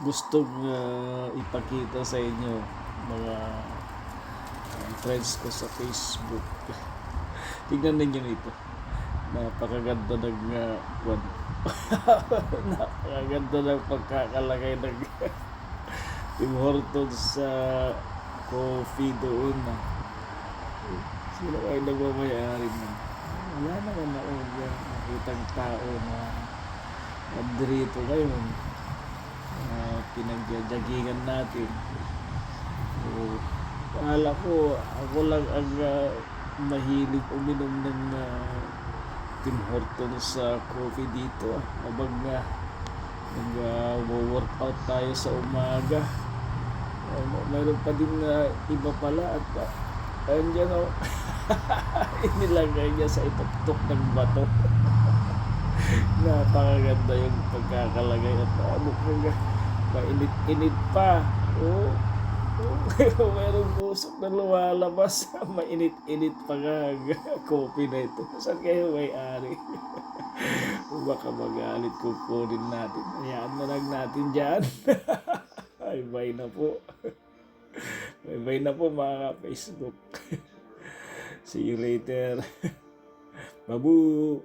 gustong ipakita sa inyo mga friends ko sa Facebook. Tingnan ninyo ito. Napakaganda ng napakaganda ng pagkakalagay ng Tim Hortons sa coffee doon. Sino ay nagmamayari na? Wala naman ako nakitang tao na nandito ngayon. Pinagjajagingan natin. So, akala ko ako lang ang mahilig uminom ng Tim Hortons sa coffee dito. Habang nag-workout tayo sa umaga. Mayroon pa din iba pala at andyan o inilagay niya sa ituktok ng bato. Napakaganda yung pagkakalagay at mukhang mainit-init pa. Mayroong busok na lumalabas. Mainit-init pa nga coffee na ito. Saan kayo may-ari? Baka magalit, kukunin natin. Hayaan na lang natin dyan. Bye-bye na po. Bye-bye na po mga Facebook. See you later. Babu!